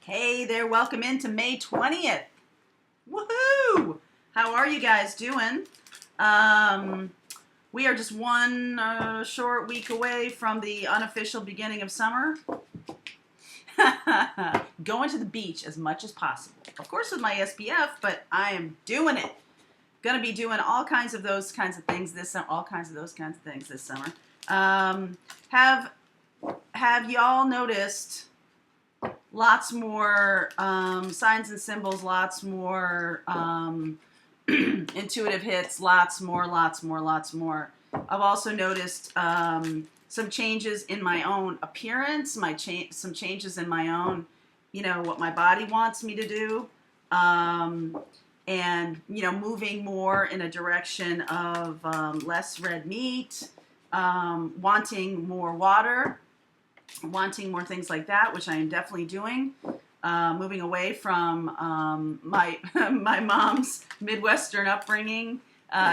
Hey there, welcome into May 20th. Woohoo! How are you guys doing? We are just one short week away from the unofficial beginning of summer. Going to the beach as much as possible. Of course with my SPF, but I am doing it. Gonna be doing all kinds of those kinds of things this summer. All kinds of those kinds of things this summer. Have y'all noticed lots more signs and symbols, lots more intuitive hits, lots more. I've also noticed some changes in my own appearance, some changes in my own, what my body wants me to do, and, moving more in a direction of less red meat, wanting more water, wanting more things like that, which I am definitely doing. Moving away from my mom's Midwestern upbringing.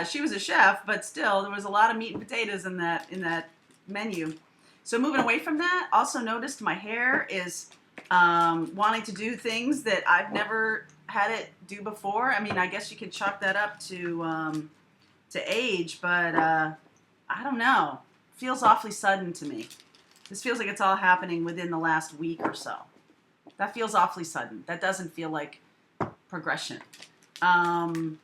She was a chef, but still there was a lot of meat and potatoes in that menu. So moving away from that, also noticed my hair is wanting to do things that I've never had it do before. I mean, I guess you could chalk that up to age, but I don't know. Feels awfully sudden to me. This feels like it's all happening within the last week or so. That feels awfully sudden. That doesn't feel like progression. Lots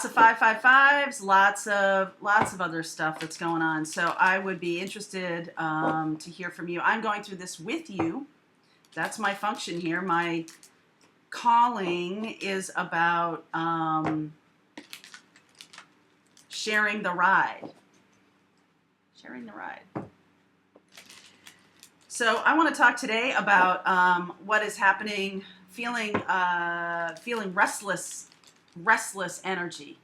of 555s, lots of other stuff that's going on. So I would be interested to hear from you. I'm going through this with you. That's my function here. My calling is about sharing the ride. Sharing the ride. So I want to talk today about what is happening, feeling restless energy.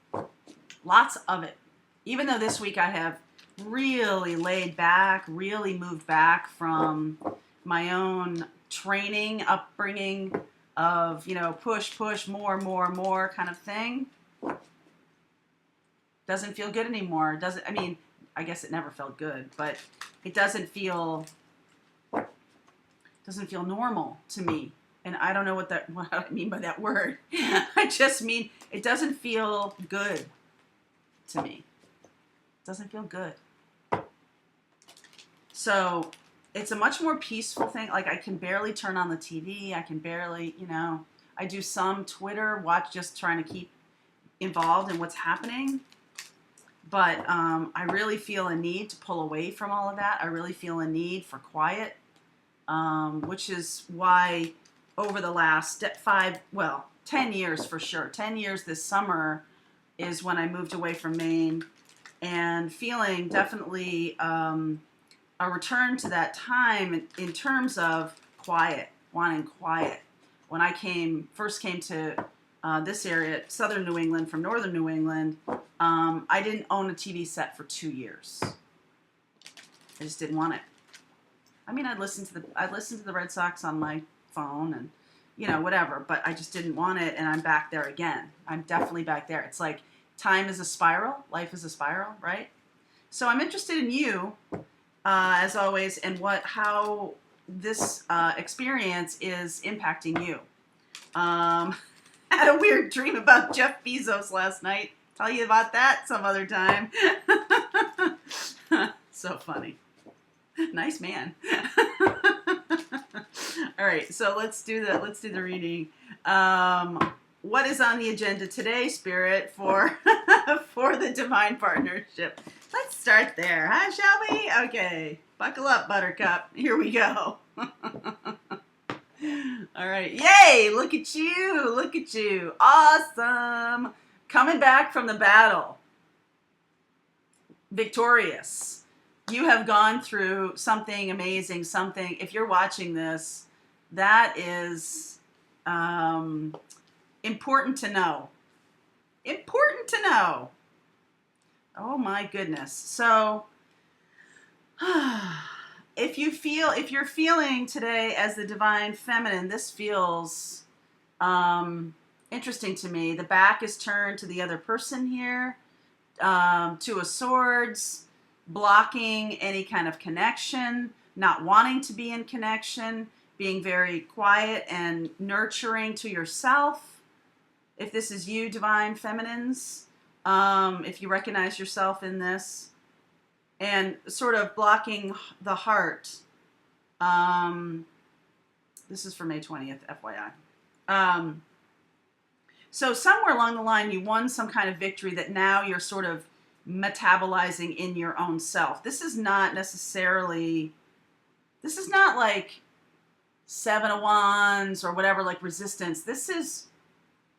Lots of it. Even though this week I have really laid back, really moved back from my own training, upbringing of, push, more kind of thing. Doesn't feel good anymore. I guess it never felt good, but it doesn't feel normal to me. And I don't know what I mean by that word. I just mean it doesn't feel good to me. It doesn't feel good. So it's a much more peaceful thing. Like I can barely turn on the TV. I can barely, I do some Twitter, just trying to keep involved in what's happening. But I really feel a need to pull away from all of that. I really feel a need for quiet. Which is why over the last 10 years for sure, 10 years this summer is when I moved away from Maine and feeling definitely a return to that time in terms of quiet, wanting quiet. When I first came to this area, southern New England from northern New England, I didn't own a TV set for 2 years. I just didn't want it. I mean, I'd listen to the Red Sox on my phone and, whatever, but I just didn't want it, and I'm back there again. I'm definitely back there. It's like time is a spiral, life is a spiral, right? So I'm interested in you, as always, and how this experience is impacting you. I had a weird dream about Jeff Bezos last night. Tell you about that some other time. So funny. Nice man. All right, so let's do the reading. What is on the agenda today, Spirit, for the divine partnership? Let's start there, huh, shall we? Okay, buckle up, Buttercup. Here we go. All right, yay! Look at you, awesome. Coming back from the battle, victorious. You have gone through something amazing, if you're watching this, that is important to know. Important to know. Oh my goodness. So, if you're feeling today as the divine feminine, this feels interesting to me. The back is turned to the other person here, Two of Swords, blocking any kind of connection, not wanting to be in connection, being very quiet and nurturing to yourself. If this is you, divine feminines, if you recognize yourself in this, and sort of blocking the heart. This is for May 20th, FYI. So somewhere along the line, you won some kind of victory that now you're sort of metabolizing in your own self. This is not like Seven of Wands or whatever, like resistance. This is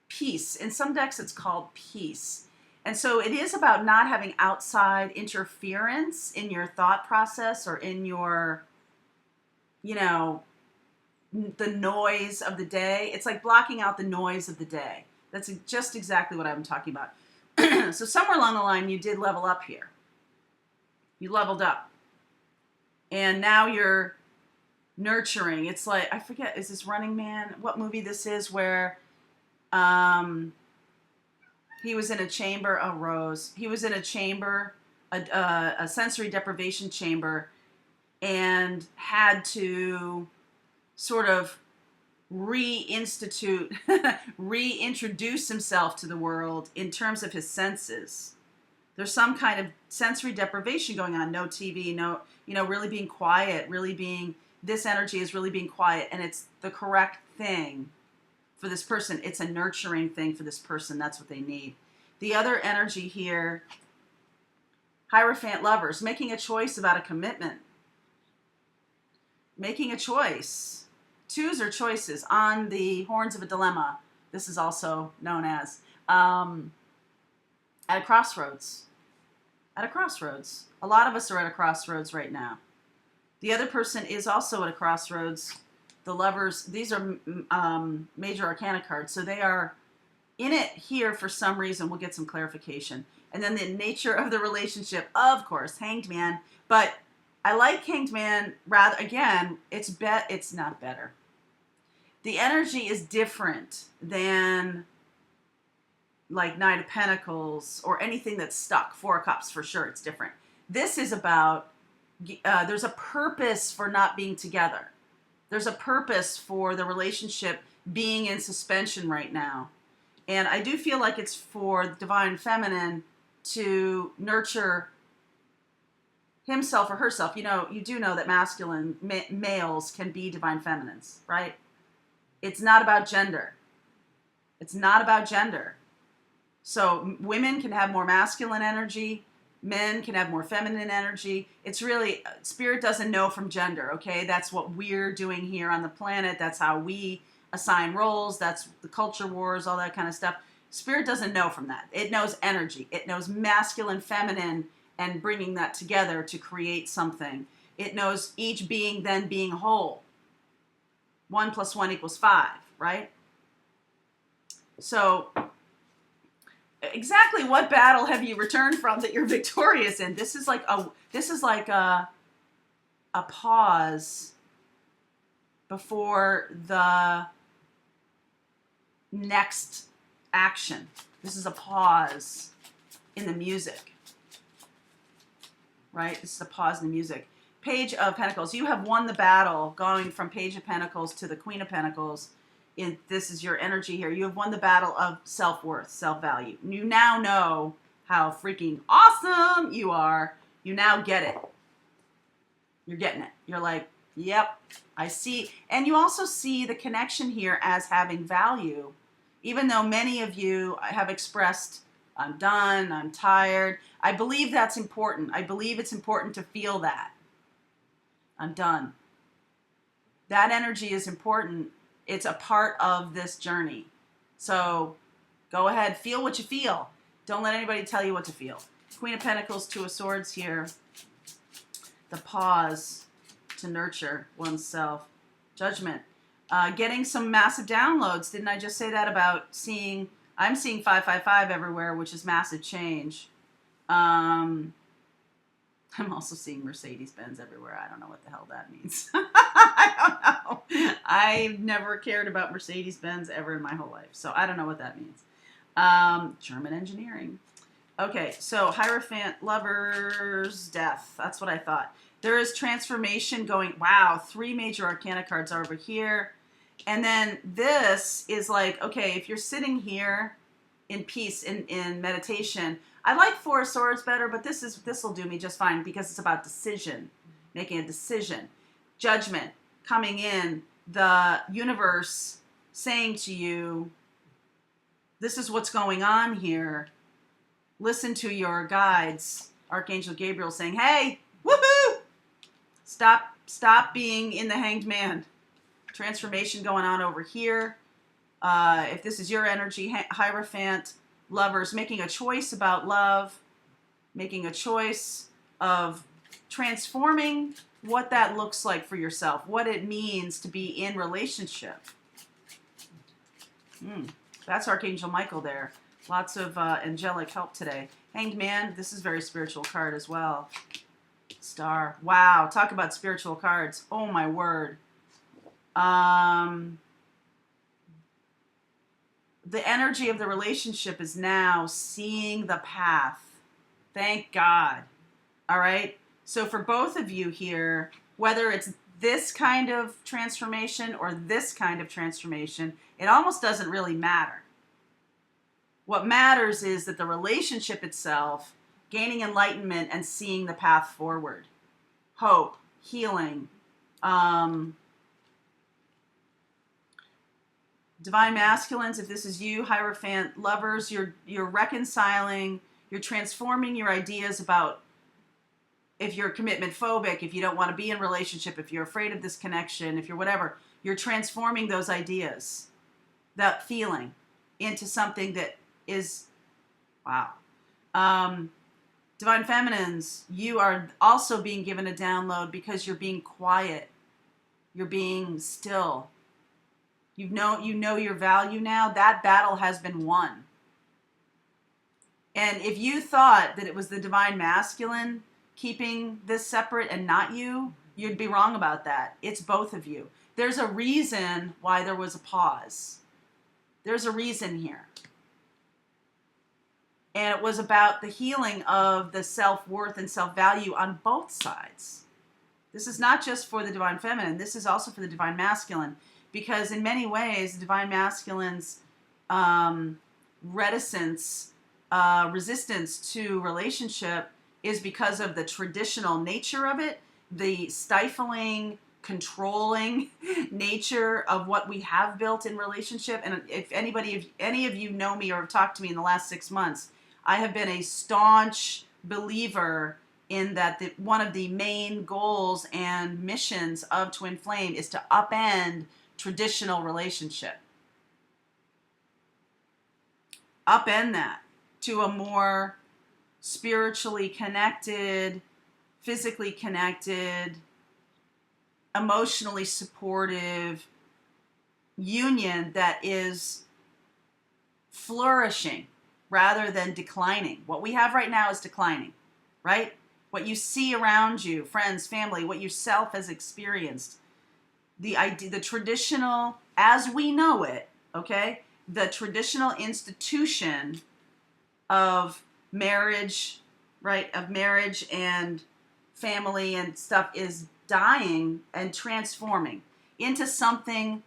peace. In some decks, it's called peace. And so it is about not having outside interference in your thought process or in your, the noise of the day. It's like blocking out the noise of the day. That's just exactly what I'm talking about. So somewhere along the line, you did level up here. You leveled up. And now you're nurturing. It's like, I forget, is this Running Man? What movie this is where he was in a chamber, Rose. He was in a chamber, a sensory deprivation chamber, and had to sort of reintroduce himself to the world in terms of his senses. There's some kind of sensory deprivation going on. No TV, no, really being quiet, this energy is really being quiet, and it's the correct thing for this person. It's a nurturing thing for this person. That's what they need. The other energy here, Hierophant lovers, making a choice about a commitment. Making a choice. Twos are choices on the horns of a dilemma. This is also known as at a crossroads. At a crossroads. A lot of us are at a crossroads right now. The other person is also at a crossroads. The lovers, these are major arcana cards, so they are in it here for some reason. We'll get some clarification. And then the nature of the relationship, of course, Hanged Man. But I like Hanged Man rather, again, it's not better. The energy is different than like Knight of Pentacles or anything that's stuck. Four of Cups, for sure, it's different. This is about, there's a purpose for not being together. There's a purpose for the relationship being in suspension right now. And I do feel like it's for the divine feminine to nurture himself or herself. You do know that masculine males can be divine feminines, right? It's not about gender. It's not about gender. So women can have more masculine energy. Men can have more feminine energy. It's really, spirit doesn't know from gender, okay? That's what we're doing here on the planet. That's how we assign roles. That's the culture wars, all that kind of stuff. Spirit doesn't know from that. It knows energy. It knows masculine, feminine, and bringing that together to create something. It knows each being then being whole. 1 + 1 = 5, right? So exactly what battle have you returned from that you're victorious in? This is like a pause before the next action. This is a pause in the music, right? This is a pause in the music. Page of Pentacles. You have won the battle going from Page of Pentacles to the Queen of Pentacles. This is your energy here. You have won the battle of self-worth, self-value. You now know how freaking awesome you are. You now get it. You're getting it. You're like, yep, I see. And you also see the connection here as having value. Even though many of you have expressed, I'm done, I'm tired. I believe that's important. I believe it's important to feel that. I'm done. That energy is important. It's a part of this journey. So go ahead, feel what you feel. Don't let anybody tell you what to feel. Queen of Pentacles, Two of Swords here. The pause to nurture oneself. Judgment. Getting some massive downloads. Didn't I just say that about seeing, I'm seeing 555 everywhere, which is massive change. I'm also seeing Mercedes-Benz everywhere. I don't know what the hell that means. I don't know. I've never cared about Mercedes-Benz ever in my whole life, so I don't know what that means. German engineering. Okay, so Hierophant lovers, death. That's what I thought. There is transformation going. Wow, 3 major arcana cards are over here. And then this is like, okay, if you're sitting here in peace, in meditation, I like 4 of Swords better, but this will do me just fine because it's about decision, making a decision. Judgment, coming in, the universe saying to you, this is what's going on here. Listen to your guides. Archangel Gabriel saying, hey, woohoo! Stop being in the Hanged Man. Transformation going on over here. If this is your energy, Hierophant, Lovers, making a choice about love, making a choice of transforming what that looks like for yourself, what it means to be in relationship. That's Archangel Michael there. Lots of angelic help today. Hanged Man, this is a very spiritual card as well. Star. Wow, talk about spiritual cards. Oh my word. The energy of the relationship is now seeing the path. Thank God. All right? So for both of you here, whether it's this kind of transformation or this kind of transformation, it almost doesn't really matter. What matters is that the relationship itself, gaining enlightenment and seeing the path forward. Hope, healing, Divine Masculines, if this is you, Hierophant, Lovers, you're reconciling, you're transforming your ideas about if you're commitment phobic, if you don't want to be in a relationship, if you're afraid of this connection, if you're whatever, you're transforming those ideas, that feeling, into something that is, wow. Divine Feminines, you are also being given a download because you're being quiet. You're being still. You know your value now. That battle has been won. And if you thought that it was the Divine Masculine keeping this separate and not you, you'd be wrong about that. It's both of you. There's a reason why there was a pause. There's a reason here. And it was about the healing of the self-worth and self-value on both sides. This is not just for the Divine Feminine. This is also for the Divine Masculine. Because in many ways, the Divine Masculine's reticence, resistance to relationship is because of the traditional nature of it, the stifling, controlling nature of what we have built in relationship. And if any of you know me or have talked to me in the last 6 months, I have been a staunch believer in that one of the main goals and missions of Twin Flame is to upend traditional relationship. Upend that to a more spiritually connected, physically connected, emotionally supportive union that is flourishing rather than declining. What we have right now is declining, right? What you see around you, friends, family, what yourself has experienced, the idea, the traditional, as we know it, okay, the traditional institution of marriage, right, of marriage and family and stuff is dying and transforming into something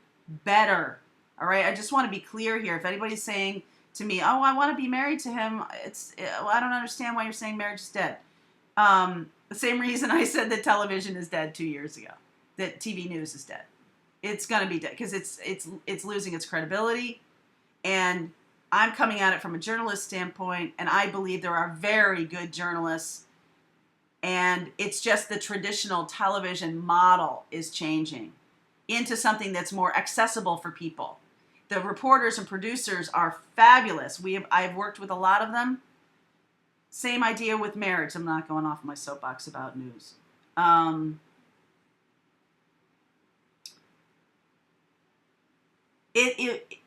better. All right, I just want to be clear here. If anybody's saying to me, oh, I want to be married to him, I don't understand why you're saying marriage is dead. The same reason I said that television is dead 2 years ago, that TV news is dead. It's going to be dead because it's losing its credibility. And I'm coming at it from a journalist standpoint, and I believe there are very good journalists, and it's just the traditional television model is changing into something that's more accessible for people. The reporters and producers are fabulous. I've worked with a lot of them. Same idea with marriage. I'm not going off my soapbox about news.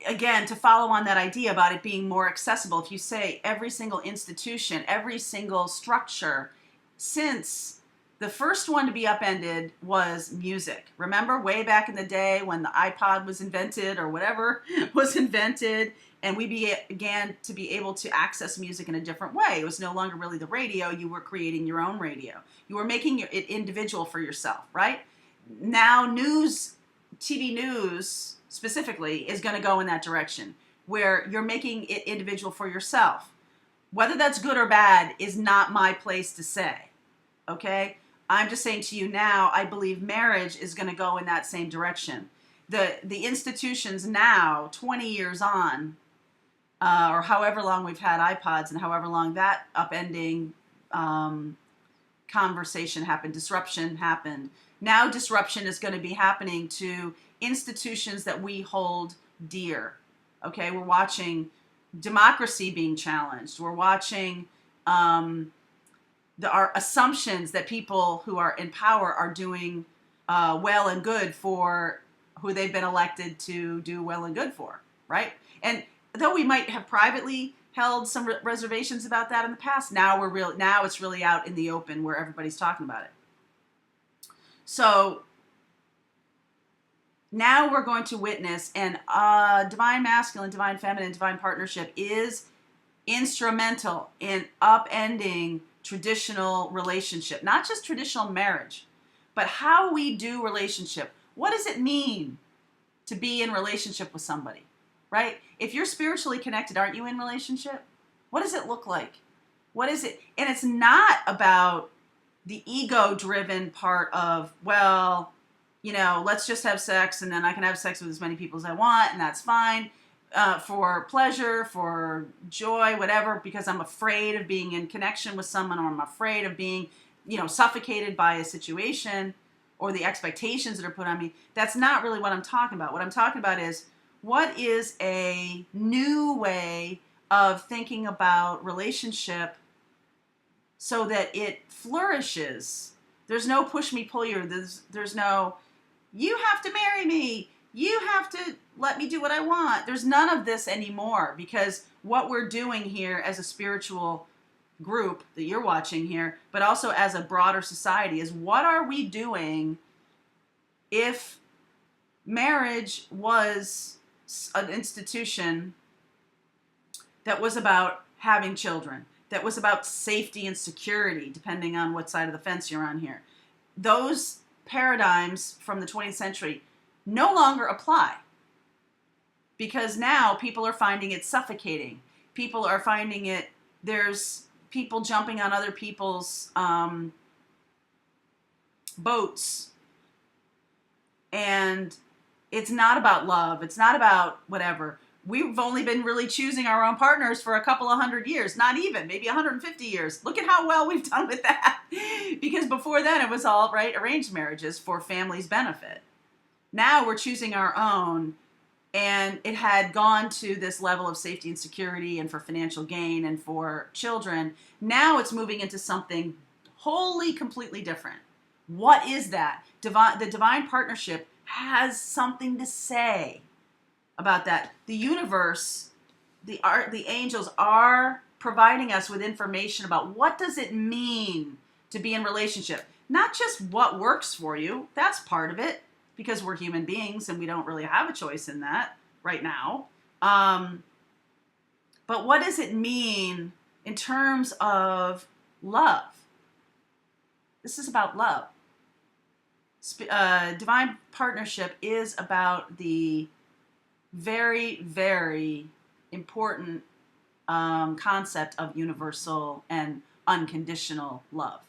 Again, to follow on that idea about it being more accessible, if you say every single institution, every single structure since The first one to be upended was music. Remember way back in the day when the iPod was invented or whatever was invented, and we began to be able to access music in a different way. It was no longer really the radio. You were creating your own radio. You were making it individual for yourself, right? Now TV news specifically is going to go in that direction where you're making it individual for yourself. Whether that's good or bad is not my place to say, okay? I'm just saying to you now, I believe marriage is going to go in that same direction. The institutions now, 20 years on, or however long we've had iPods and however long that upending conversation happened, disruption happened. Now disruption is going to be happening to institutions that we hold dear. Okay, we're watching democracy being challenged. We're watching our assumptions that people who are in power are doing well and good for who they've been elected to do well and good for, right? And though we might have privately held some reservations about that in the past, now it's really out in the open where everybody's talking about it. So now we're going to witness, and divine masculine, divine feminine, divine partnership is instrumental in upending traditional relationship, not just traditional marriage, but how we do relationship. What does it mean to be in relationship with somebody, right? If you're spiritually connected, aren't you in relationship? What does it look like? What is it? And it's not about the ego-driven part of, well, let's just have sex and then I can have sex with as many people as I want and that's fine, for pleasure, for joy, whatever, because I'm afraid of being in connection with someone, or I'm afraid of being, suffocated by a situation or the expectations that are put on me. That's not really what I'm talking about. What I'm talking about is, what is a new way of thinking about relationship so that it flourishes? There's no push me, pull you. There's no, you have to marry me. You have to let me do what I want. There's none of this anymore, because what we're doing here as a spiritual group that you're watching here, but also as a broader society, is what are we doing if marriage was an institution that was about having children, that was about safety and security, depending on what side of the fence you're on here. Those paradigms from the 20th century no longer apply, because now people are finding it suffocating. People are finding it, there's people jumping on other people's boats, and it's not about love. It's not about whatever. We've only been really choosing our own partners for a couple of 100 years, not even, maybe 150 years. Look at how well we've done with that. Because before then it was all, right, arranged marriages for family's benefit. Now we're choosing our own, and it had gone to this level of safety and security and for financial gain and for children. Now it's moving into something wholly, completely different. What is that? The divine partnership has something to say about that. The universe, the angels are providing us with information about what does it mean to be in relationship. Not just what works for you. That's part of it, because we're human beings and we don't really have a choice in that right now. But what does it mean in terms of love? This is about love. Divine partnership is about the very, very important concept of universal and unconditional love.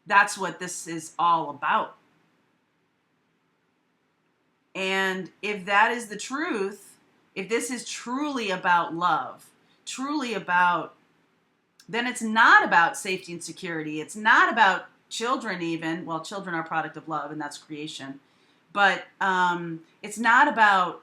That's what this is all about. And if that is the truth, if this is truly about love, truly about, then it's not about safety and security. It's not about children even. Well, children are a product of love, and that's creation. But it's not about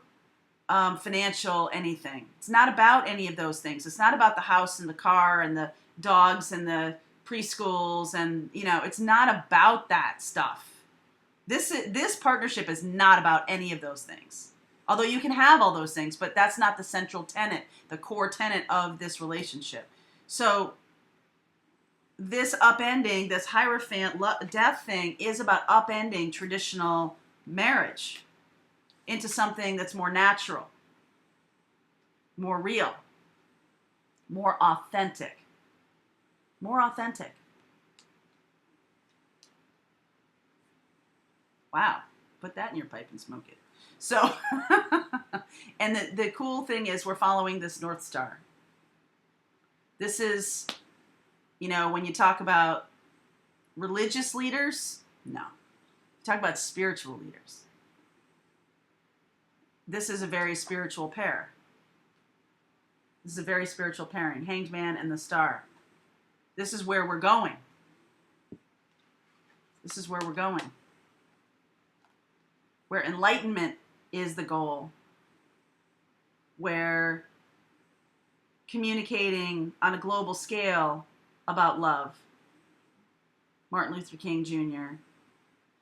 financial anything. It's not about any of those things. It's not about the house and the car and the dogs and the preschools, and it's not about that stuff. This partnership is not about any of those things. Although you can have all those things, but that's not the central tenet, the core tenet of this relationship. So this upending, this Hierophant death thing is about upending traditional marriage into something that's more natural, more real, more authentic. More authentic. Wow. Put that in your pipe and smoke it. So, and the cool thing is we're following this North Star. This is, you know, when you talk about religious leaders, no. Talk about spiritual leaders. This is a very spiritual pair. This is a very spiritual pairing. Hanged Man and the Star. This is where we're going. This is where we're going. Where enlightenment is the goal. Where communicating on a global scale about love. Martin Luther King Jr.,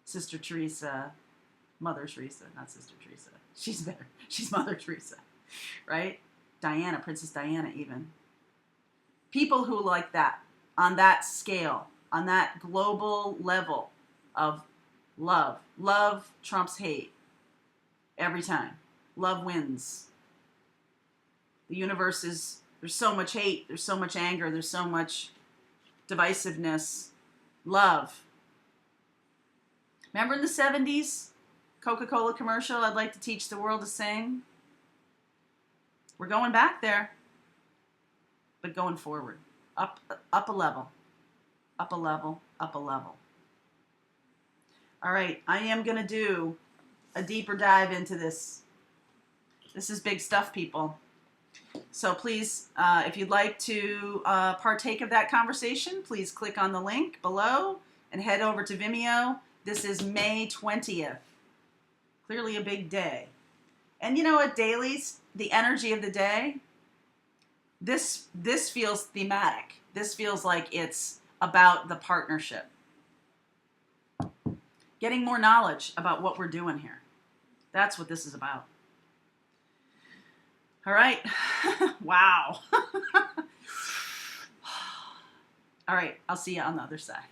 Sister Teresa, Mother Teresa, not Sister Teresa. She's better. She's Mother Teresa, right? Diana, Princess Diana even. People who like that, on that scale, on that global level of love. Love trumps hate every time. Love wins. The universe is, there's so much hate, there's so much anger, there's so much divisiveness. Love. Remember in the 70s, Coca-Cola commercial, I'd like to teach the world to sing? We're going back there, but going forward. Up a level. Up a level, up a level. All right, I am going to do a deeper dive into this. This is big stuff, people. So please, if you'd like to partake of that conversation, please click on the link below and head over to Vimeo. This is May 20th. Clearly a big day. And you know what, dailies, the energy of the day, this feels thematic. This feels like it's about the partnership. Getting more knowledge about what we're doing here. That's what this is about. All right. Wow. All right. I'll see you on the other side.